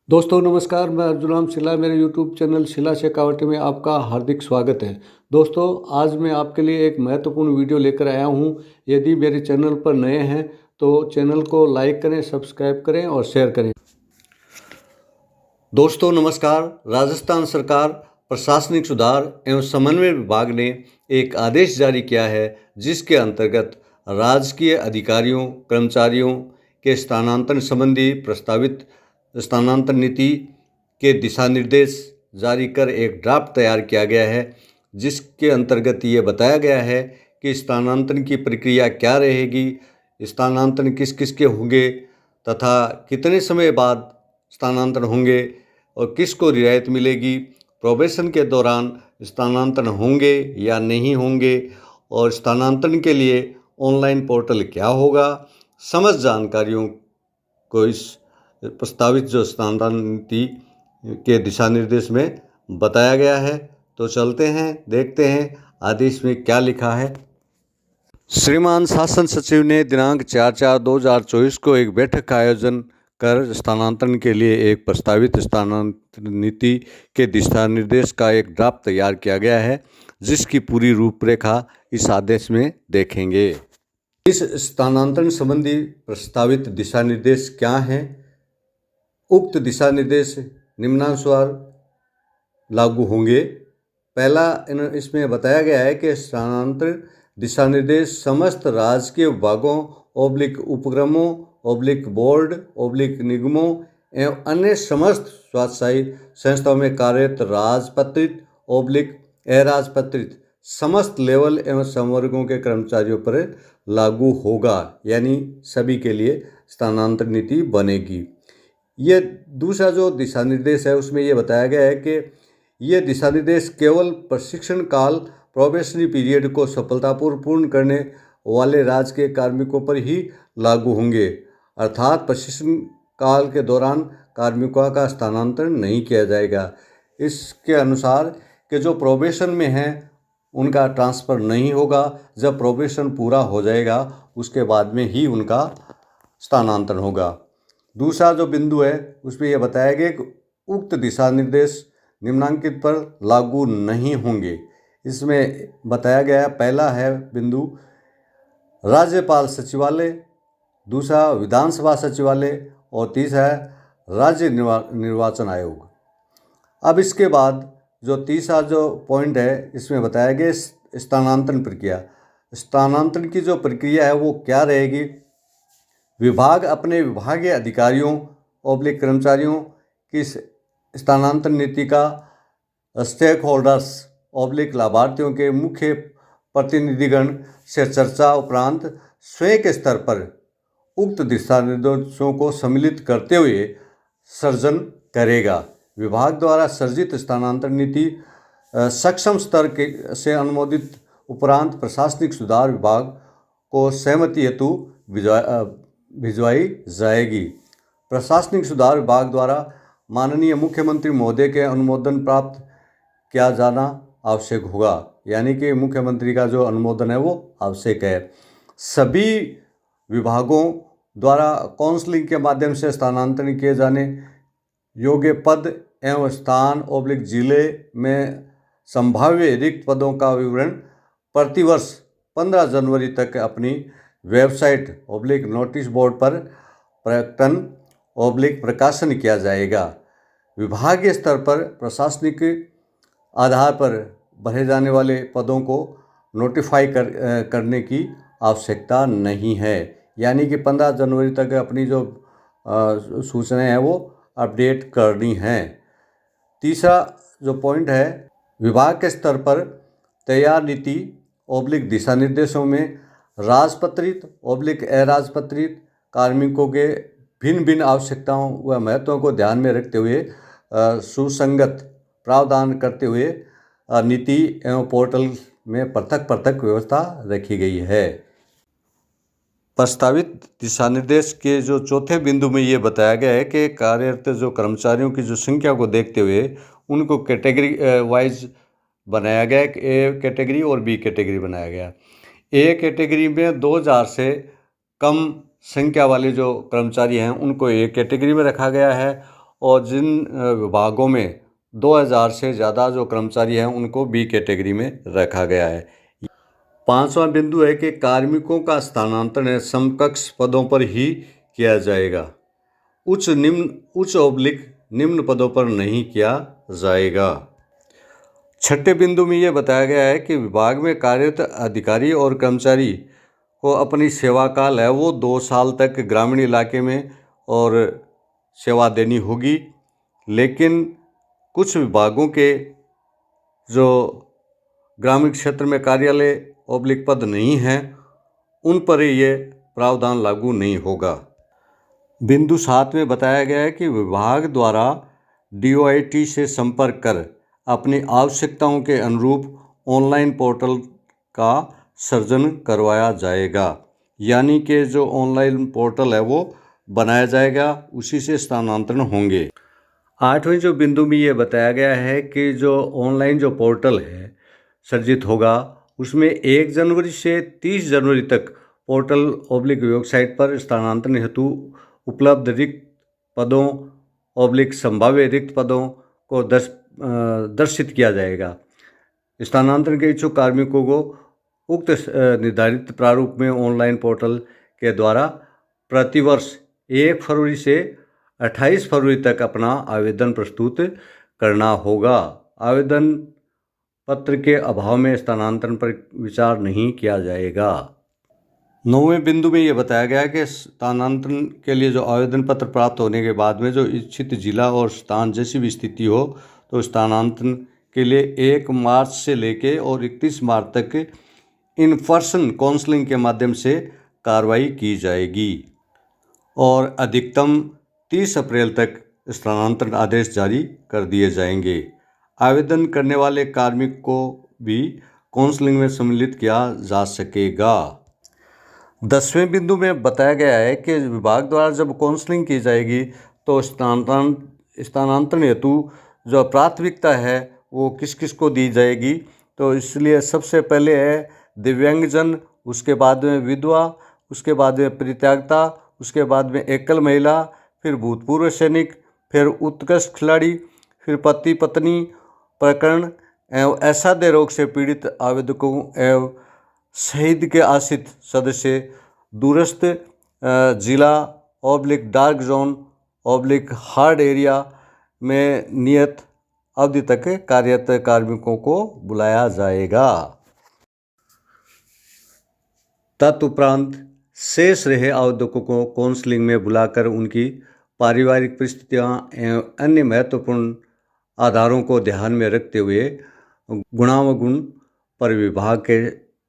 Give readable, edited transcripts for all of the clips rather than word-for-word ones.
दोस्तों नमस्कार, मैं अर्जुन शिला। मेरे यूट्यूब चैनल शिला शेखावटी में आपका हार्दिक स्वागत है। दोस्तों आज मैं आपके लिए एक महत्वपूर्ण वीडियो लेकर आया हूं। यदि मेरे चैनल पर नए हैं तो चैनल को लाइक करें, सब्सक्राइब करें और शेयर करें। दोस्तों नमस्कार। राजस्थान सरकार प्रशासनिक सुधार एवं समन्वय विभाग ने एक आदेश जारी किया है जिसके अंतर्गत राजकीय अधिकारियों कर्मचारियों के स्थानांतरण संबंधी प्रस्तावित स्थानांतरण नीति के दिशा निर्देश जारी कर एक ड्राफ्ट तैयार किया गया है, जिसके अंतर्गत ये बताया गया है कि स्थानांतरण की प्रक्रिया क्या रहेगी, स्थानांतरण किस किस के होंगे तथा कितने समय बाद स्थानांतरण होंगे और किसको रियायत मिलेगी, प्रोबेशन के दौरान स्थानांतरण होंगे या नहीं होंगे और स्थानांतरण के लिए ऑनलाइन पोर्टल क्या होगा। समस्त जानकारियों को इस प्रस्तावित जो स्थानांतरण नीति के दिशा निर्देश में बताया गया है। तो चलते हैं, देखते हैं आदेश में क्या लिखा है। श्रीमान शासन सचिव ने दिनांक 4/4/2024 को एक बैठक का आयोजन कर स्थानांतरण के लिए एक प्रस्तावित स्थानांतरण नीति के दिशा निर्देश का एक ड्राफ्ट तैयार किया गया है, जिसकी पूरी रूपरेखा इस आदेश में देखेंगे। इस स्थानांतरण संबंधी प्रस्तावित दिशा निर्देश क्या हैं? उक्त दिशा निर्देश निम्नानुसार लागू होंगे। पहला इसमें बताया गया है कि स्थानांतरण दिशा निर्देश समस्त राजकीय विभागों उपक्रमों बोर्ड निगमों एवं अन्य समस्त स्वास्थ्य संस्थाओं में कार्यरत राजपत्रित अराजपत्रित समस्त लेवल एवं संवर्गों के कर्मचारियों पर लागू होगा, यानी सभी के लिए स्थानांतरण नीति बनेगी। ये दूसरा जो दिशा निर्देश है उसमें ये बताया गया है कि ये दिशा निर्देश केवल प्रशिक्षण काल प्रोबेशनरी पीरियड को सफलतापूर्वक पूर्ण करने वाले राजकीय कार्मिकों पर ही लागू होंगे, अर्थात प्रशिक्षण काल के दौरान कार्मिकों का स्थानांतरण नहीं किया जाएगा। इसके अनुसार कि जो प्रोबेशन में हैं उनका ट्रांसफ़र नहीं होगा। जब प्रोबेशन पूरा हो जाएगा उसके बाद में ही उनका स्थानांतरण होगा। दूसरा जो बिंदु है उसमें यह बताया गया कि उक्त दिशा निर्देश निम्नांकित पर लागू नहीं होंगे। इसमें बताया गया पहला है बिंदु राज्यपाल सचिवालय, दूसरा विधानसभा सचिवालय और तीसरा है राज्य निर्वाचन आयोग। अब इसके बाद जो तीसरा जो पॉइंट है इसमें बताया गया स्थानांतरण प्रक्रिया। स्थानांतरण की जो प्रक्रिया है वो क्या रहेगी? विभाग अपने विभागीय अधिकारियों कर्मचारियों की स्थानांतरण नीति का स्टेक होल्डर्स लाभार्थियों के मुख्य प्रतिनिधिगण से चर्चा उपरांत स्वयं के स्तर पर उक्त दिशा निर्देशों को सम्मिलित करते हुए सर्जन करेगा। विभाग द्वारा सर्जित स्थानांतरण नीति सक्षम स्तर के से अनुमोदित उपरांत प्रशासनिक सुधार विभाग को सहमति हेतु भिजवाई जाएगी। प्रशासनिक सुधार विभाग द्वारा माननीय मुख्यमंत्री महोदय के अनुमोदन प्राप्त किया जाना आवश्यक होगा, यानी कि मुख्यमंत्री का जो अनुमोदन है वो आवश्यक है। सभी विभागों द्वारा काउंसलिंग के माध्यम से स्थानांतरण किए जाने योग्य पद एवं स्थान जिले में संभाव्य रिक्त पदों का विवरण प्रतिवर्ष 15 जनवरी तक अपनी वेबसाइट नोटिस बोर्ड पर प्रकटन प्रकाशन किया जाएगा। विभागीय स्तर पर प्रशासनिक आधार पर भरे जाने वाले पदों को नोटिफाई करने की आवश्यकता नहीं है, यानी कि 15 जनवरी तक अपनी जो सूचनाएं हैं वो अपडेट करनी है। तीसरा जो पॉइंट है, विभाग के स्तर पर तैयार नीति दिशा निर्देशों में राजपत्रित अराजपत्रित कार्मिकों के भिन्न भिन्न आवश्यकताओं व महत्वों को ध्यान में रखते हुए सुसंगत प्रावधान करते हुए नीति एवं पोर्टल में पृथक व्यवस्था रखी गई है। प्रस्तावित दिशा निर्देश के जो चौथे बिंदु में ये बताया गया है कि कार्यरत जो कर्मचारियों की जो संख्या को देखते हुए उनको कैटेगरी वाइज बनाया गया। ए कैटेगरी और बी कैटेगरी बनाया गया। ए कैटेगरी में 2000 से कम संख्या वाले जो कर्मचारी हैं उनको ए कैटेगरी में रखा गया है और जिन विभागों में 2000 से ज़्यादा जो कर्मचारी हैं उनको बी कैटेगरी में रखा गया है। 5वां बिंदु है कि कार्मिकों का स्थानांतरण समकक्ष पदों पर ही किया जाएगा, उच्च ओब्लिक निम्न पदों पर नहीं किया जाएगा। 6ठे बिंदु में यह बताया गया है कि विभाग में कार्यरत अधिकारी और कर्मचारी को अपनी सेवा काल है वो 2 साल तक ग्रामीण इलाके में और सेवा देनी होगी, लेकिन कुछ विभागों के जो ग्रामीण क्षेत्र में कार्यालय ओब्लिक पद नहीं हैं उन पर ये प्रावधान लागू नहीं होगा। बिंदु 7 में बताया गया है कि विभाग द्वारा DOIT से संपर्क कर अपनी आवश्यकताओं के अनुरूप ऑनलाइन पोर्टल का सृजन करवाया जाएगा, यानी कि जो ऑनलाइन पोर्टल है वो बनाया जाएगा, उसी से स्थानांतरण होंगे। 8वें जो बिंदु में ये बताया गया है कि जो ऑनलाइन जो पोर्टल है सृजित होगा उसमें 1 जनवरी से 30 जनवरी तक पोर्टल ओब्लिक वेबसाइट पर स्थानांतरण हेतु उपलब्ध रिक्त पदों ओब्लिक संभाव्य रिक्त पदों को दर्शित किया जाएगा। स्थानांतरण के इच्छुक कार्मिकों को उक्त निर्धारित प्रारूप में ऑनलाइन पोर्टल के द्वारा प्रतिवर्ष 1 फरवरी से 28 फरवरी तक अपना आवेदन प्रस्तुत करना होगा। आवेदन पत्र के अभाव में स्थानांतरण पर विचार नहीं किया जाएगा। 9वें बिंदु में ये बताया गया है कि स्थानांतरण के लिए जो आवेदन पत्र प्राप्त होने के बाद में जो इच्छित जिला और स्थान जैसी भी स्थिति हो तो स्थानांतरण के लिए 1 मार्च से लेके और 31 मार्च तक इन पर्सन काउंसलिंग के माध्यम से कार्रवाई की जाएगी और अधिकतम 30 अप्रैल तक स्थानांतरण आदेश जारी कर दिए जाएंगे। आवेदन करने वाले कार्मिक को भी काउंसलिंग में सम्मिलित किया जा सकेगा। 10वें बिंदु में बताया गया है कि विभाग द्वारा जब काउंसलिंग की जाएगी तो स्थानांतरण हेतु जो प्राथमिकता है वो किस किस को दी जाएगी, तो इसलिए सबसे पहले है दिव्यांगजन, उसके बाद में विधवा, उसके बाद में परित्यक्ता, उसके बाद में एकल महिला, फिर भूतपूर्व सैनिक, फिर उत्कृष्ट खिलाड़ी, फिर पति पत्नी प्रकरण एवं असाध्य रोग से पीड़ित आवेदकों एवं शहीद के आश्रित सदस्य, दूरस्थ जिला oblique dark zone oblique hard area में नियत अवधि तक कार्यरत कार्मिकों को बुलाया जाएगा। तदुपरांत शेष रहे आवेदकों को काउंसलिंग में बुलाकर उनकी पारिवारिक परिस्थितियां एवं अन्य महत्वपूर्ण आधारों को ध्यान में रखते हुए गुणावगुण पर विभाग के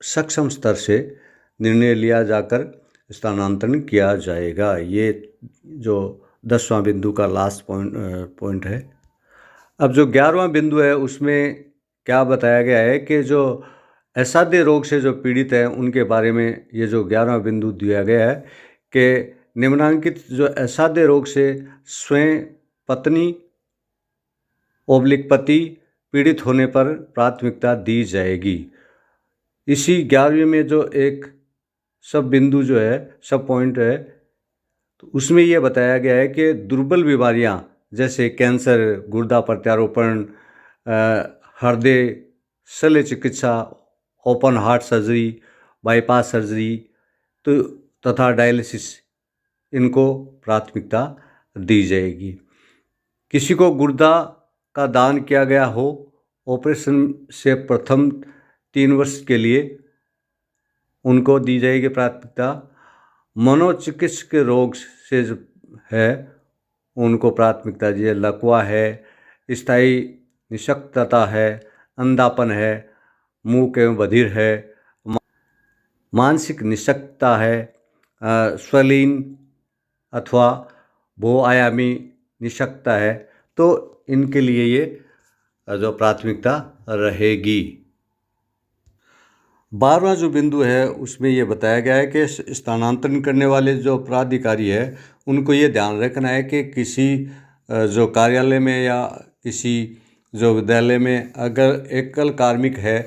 सक्षम स्तर से निर्णय लिया जाकर स्थानांतरण किया जाएगा। ये जो 10वां बिंदु का लास्ट पॉइंट है। अब जो 11वां बिंदु है उसमें क्या बताया गया है कि जो असाध्य रोग से जो पीड़ित है उनके बारे में ये जो 11वां बिंदु दिया गया है कि निम्नांकित जो असाध्य रोग से स्वयं पत्नी ओब्लिक पति पीड़ित होने पर प्राथमिकता दी जाएगी। इसी 11वें में जो एक सब बिंदु जो है सब पॉइंट है तो उसमें यह बताया गया है कि दुर्बल बीमारियां जैसे कैंसर, गुर्दा प्रत्यारोपण, हृदय शल्य चिकित्सा, open heart surgery, bypass surgery तो तथा डायलिसिस, इनको प्राथमिकता दी जाएगी। किसी को गुर्दा का दान किया गया हो, ऑपरेशन से प्रथम 3 वर्ष के लिए उनको दी जाएगी प्राथमिकता। मनोचिकित्सक रोग से जो है उनको प्राथमिकता दी जाए। लकवा है, स्थायी निशक्तता है, अंधापन है, मूक एवं बधिर है, मानसिक निशक्तता है, स्वलीन अथवा बहुआयामी निशक्तता है, तो इनके लिए ये जो प्राथमिकता रहेगी। 12वां जो बिंदु है उसमें ये बताया गया है कि स्थानांतरण करने वाले जो प्राधिकारी है उनको ये ध्यान रखना है कि किसी जो कार्यालय में या किसी जो विद्यालय में अगर एकल कार्मिक है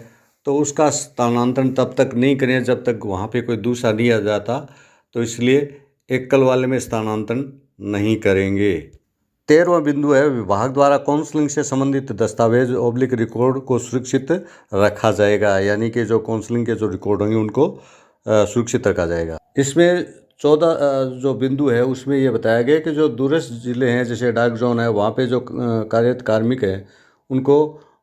तो उसका स्थानांतरण तब तक नहीं करें जब तक वहाँ पे कोई दूसरा नहीं आ जाता, तो इसलिए एकल वाले में स्थानांतरण नहीं करेंगे। 13वां बिंदु है, विभाग द्वारा काउंसलिंग से संबंधित दस्तावेज ऑब्लिक रिकॉर्ड को सुरक्षित रखा जाएगा, यानी कि जो काउंसलिंग के जो रिकॉर्ड होंगे उनको सुरक्षित रखा जाएगा। इसमें 14 जो बिंदु है उसमें ये बताया गया कि जो दूरस्थ जिले हैं जैसे डार्क जोन है, वहाँ पे जो कार्यरत कार्मिक हैं उनको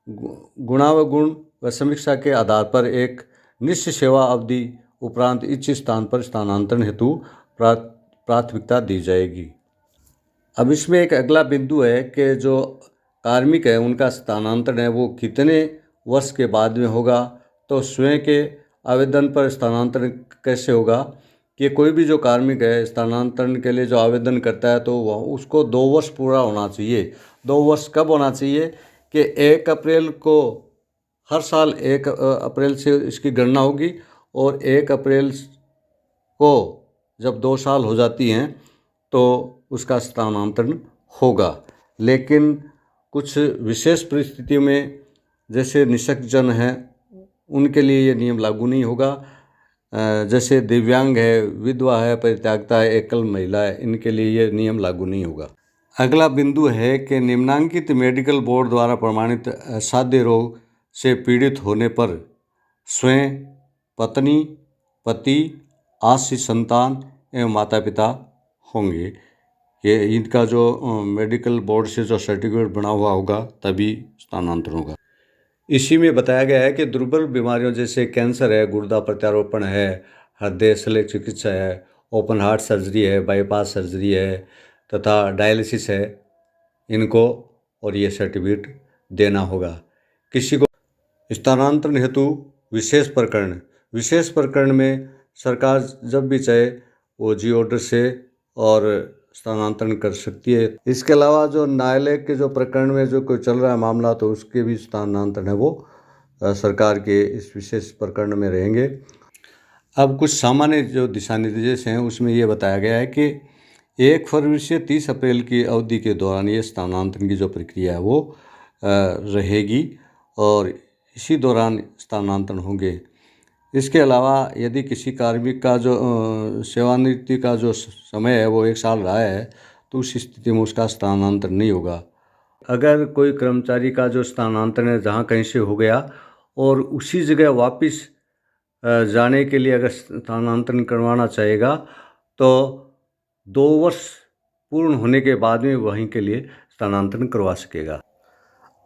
गुणावगुण व समीक्षा के आधार पर एक निश्चित सेवा अवधि उपरांत इच्छित स्थान पर स्थानांतरण हेतु प्राथमिकता दी जाएगी। अब इसमें एक अगला बिंदु है कि जो कार्मिक है उनका स्थानांतरण है वो कितने वर्ष के बाद में होगा। तो स्वयं के आवेदन पर स्थानांतरण कैसे होगा कि कोई भी जो कार्मिक है स्थानांतरण के लिए जो आवेदन करता है तो वह उसको 2 वर्ष पूरा होना चाहिए। 2 वर्ष कब होना चाहिए कि 1 अप्रैल को हर साल 1 अप्रैल से इसकी गणना होगी और 1 अप्रैल को जब 2 साल हो जाती हैं तो उसका स्थानांतरण होगा। लेकिन कुछ विशेष परिस्थितियों में जैसे निःशक्तजन हैं उनके लिए ये नियम लागू नहीं होगा। जैसे दिव्यांग है, विधवा है, परित्यक्ता है, एकल महिला है, इनके लिए ये नियम लागू नहीं होगा। अगला बिंदु है कि निम्नांकित मेडिकल बोर्ड द्वारा प्रमाणित असाध्य रोग से पीड़ित होने पर स्वयं, पत्नी, पति, आश्रित संतान एवं माता पिता होंगे। ये इनका जो मेडिकल बोर्ड से जो सर्टिफिकेट बना हुआ होगा तभी स्थानांतरण होगा। इसी में बताया गया है कि दुर्बल बीमारियों जैसे कैंसर है, गुर्दा प्रत्यारोपण है, हृदय शल्य चिकित्सा है, ओपन हार्ट सर्जरी है, बाईपास सर्जरी है तथा डायलिसिस है, इनको और ये सर्टिफिकेट देना होगा। किसी को स्थानांतरण हेतु विशेष प्रकरण में सरकार जब भी चाहे वो जी ऑर्डर से और स्थानांतरण कर सकती है। इसके अलावा जो न्यायालय के जो प्रकरण में जो कोई चल रहा है मामला तो उसके भी स्थानांतरण है वो सरकार के इस विशेष प्रकरण में रहेंगे। अब कुछ सामान्य जो दिशा निर्देश हैं उसमें ये बताया गया है कि 1 फरवरी से 30 अप्रैल की अवधि के दौरान ये स्थानांतरण की जो प्रक्रिया है वो रहेगी और इसी दौरान स्थानांतरण होंगे। इसके अलावा यदि किसी कार्मिक का जो सेवानिवृत्ति का जो समय है वो 1 साल रहा है तो उस स्थिति में उसका स्थानांतरण नहीं होगा। अगर कोई कर्मचारी का जो स्थानांतरण है जहाँ कहीं से हो गया और उसी जगह वापस जाने के लिए अगर स्थानांतरण करवाना चाहेगा तो 2 वर्ष पूर्ण होने के बाद में वहीं के लिए स्थानांतरण करवा सकेगा।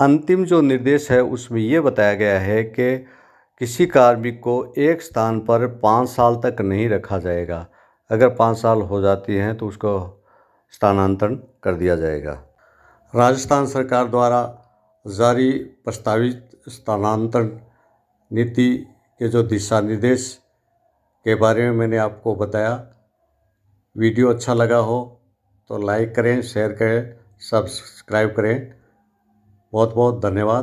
अंतिम जो निर्देश है उसमें ये बताया गया है कि किसी कार्मिक को एक स्थान पर 5 साल तक नहीं रखा जाएगा। अगर 5 साल हो जाती हैं तो उसको स्थानांतरण कर दिया जाएगा। राजस्थान सरकार द्वारा जारी प्रस्तावित स्थानांतरण नीति के जो दिशा निर्देश के बारे में मैंने आपको बताया। वीडियो अच्छा लगा हो तो लाइक करें, शेयर करें, सब्सक्राइब करें। बहुत बहुत धन्यवाद।